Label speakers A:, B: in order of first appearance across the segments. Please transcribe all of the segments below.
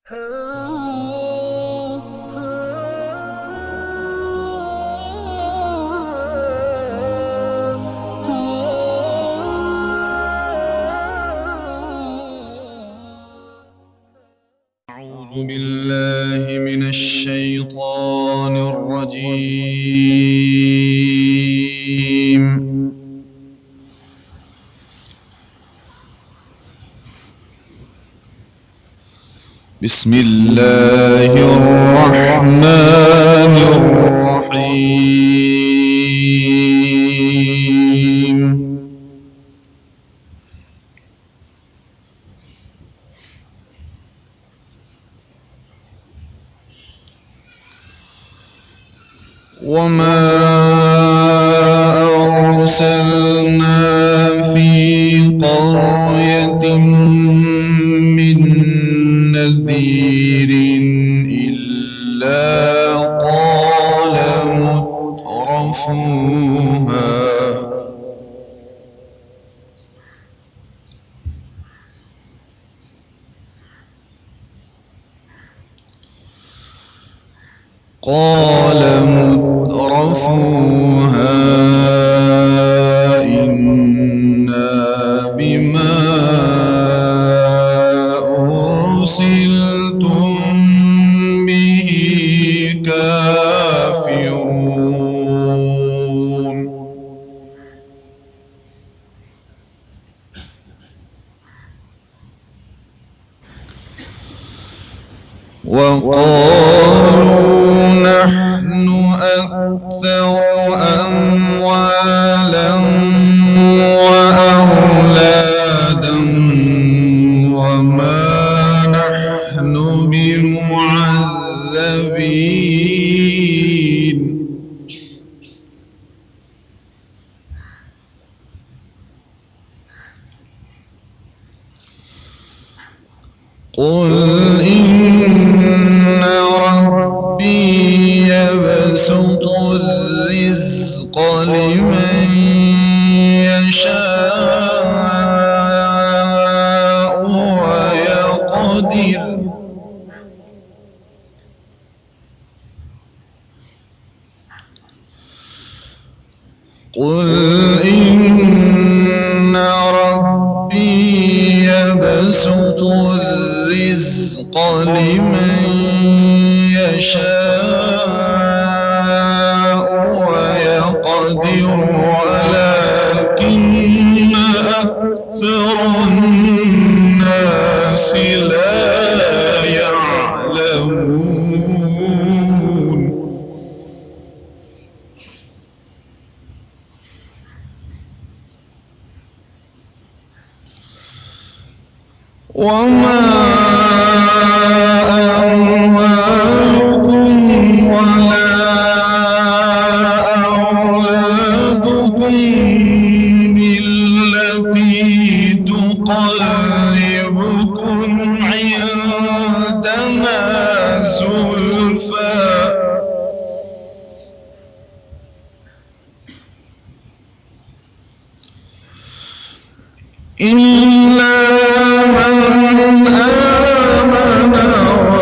A: أعوذ بالله من الشيطان الرجيم. بسم الله الرحمن الرحيم. وما أرسلنا في قرية من نذير إلا قال مترفوها إنا بما أرسلتم به كافرون. وقالوا نحن أكثر أموالا وأولادا وما نحن بمعذبين. قل إن ربي يبسط الرزق لمن يشاء ويقدر قل إن ربي يبسط الرزق لمن يشاء ويقدر ولكن أكثر الناس لا يعلمون. وما أموالكم ولا أولادكم بالتي تقربكم عندنا زلفى إلا من آمن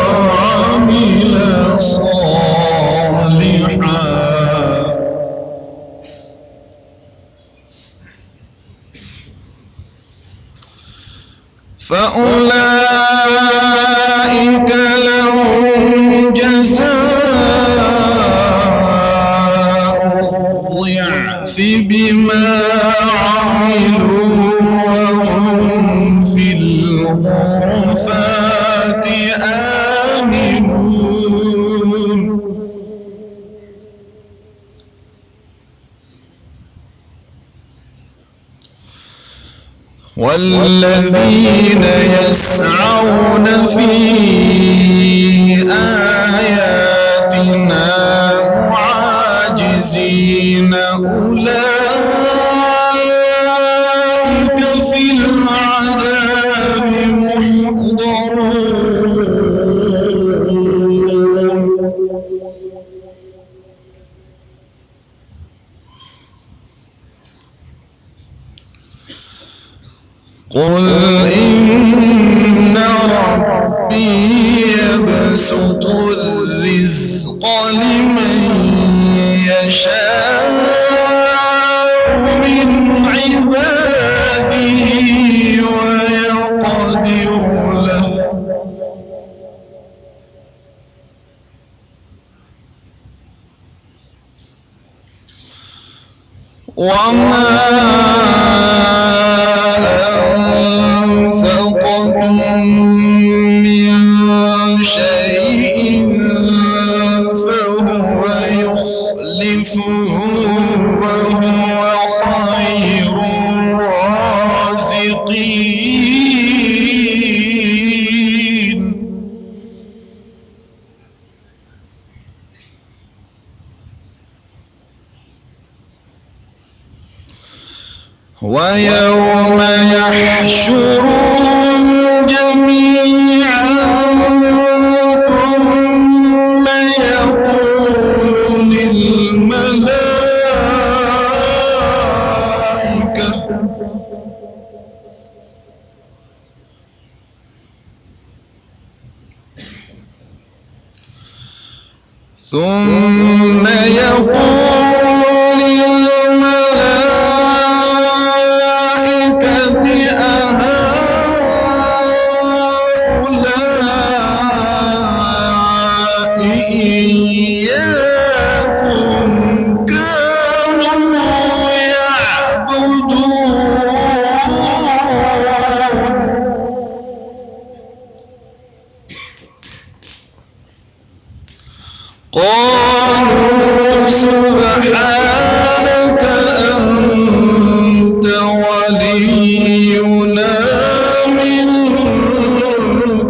A: وعمل صالحا فأولئك لهم جزاء الضعف بما عملوا وهم في الغرفات آمنون. والذين يسعون في آياتنا معاجزين أولئك في العذاب محضرون. قل إن ربي يبسط الرزق لمن يشاء من عباده ويقدر له وما أنفقتم من شيء فهو يخلفه وهو خير الرازقين ويوم يحشرهم جميعا ثم يقول للملائكة إياكم كانوا يعبدون قالوا سبحانك أنت ولينا من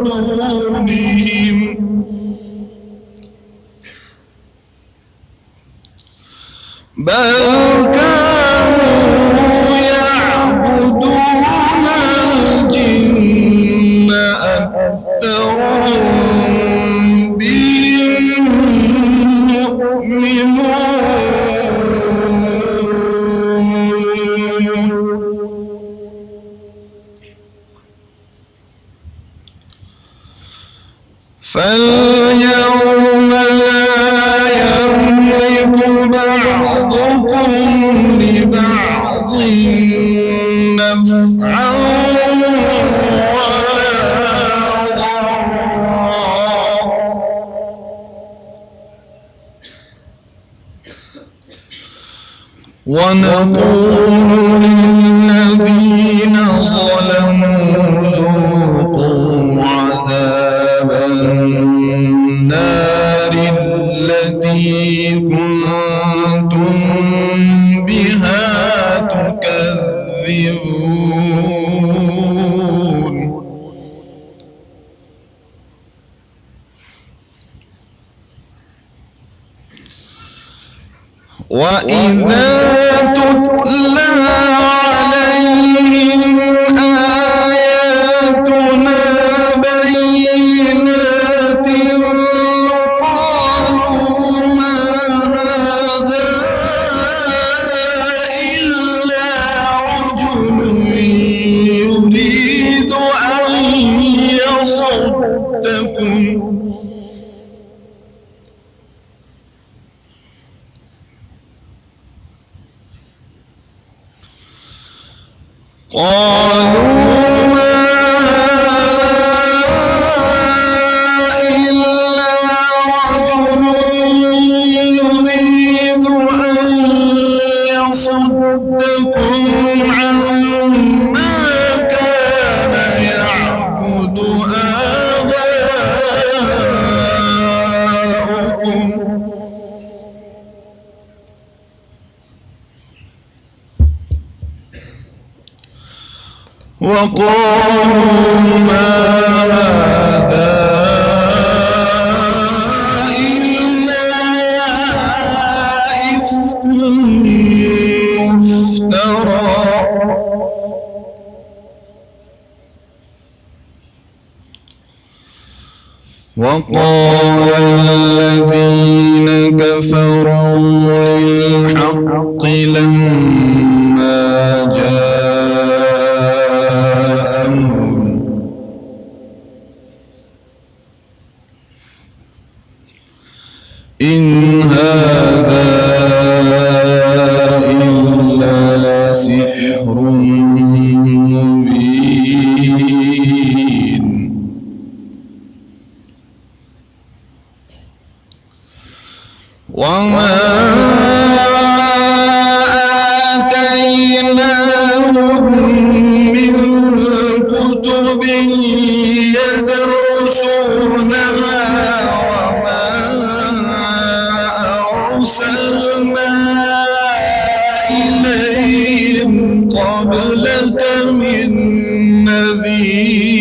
A: دونهم بل كانوا يعبدون الجن أكثرهم بهم فاليوم لا يملك بعضكم لبعض نفعا ولا ضرا ونقول للذين ظلموا ذوقوا عذاب النار التي كنتم بها تكذبون وإذا تتلى عليهم آياتنا بينات قالوا ما هذا إلا رجل يريد أن يصدكم قالوا ما إلا رجل يريد أن يصدكم عما كان يعبد آباؤكم وقالوا ما هذا إلا إفك مفترى وقال الذين كفروا للحق لما جاءهم وما آتيناهم من كتب يدرسونها وما أرسلنا إليهم قبلك من نذير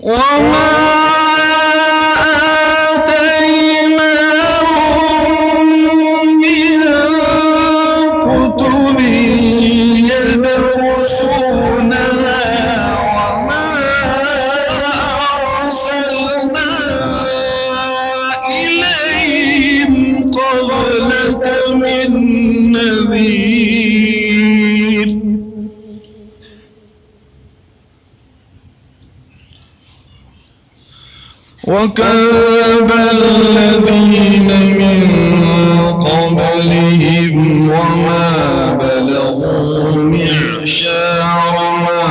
A: وما آتيناهم من كتب يدرسونها وما أرسلنا إليهم قبلك من نذير وكذب الذين من قبلهم وما بلغوا معشار ما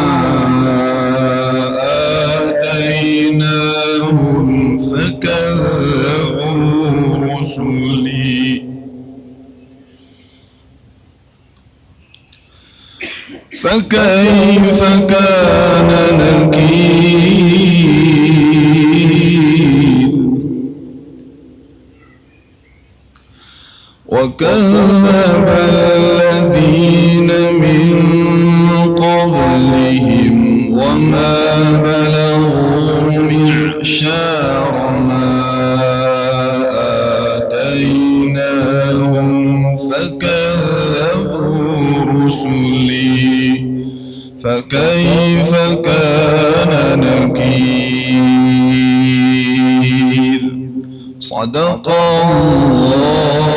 A: آتيناهم فكذبوا رسلي فكيف كان نكير وكذب الذين من قبلهم وما بلغوا معشار ما آتيناهم فكذبوا رسلي فكيف كان نكير صدق الله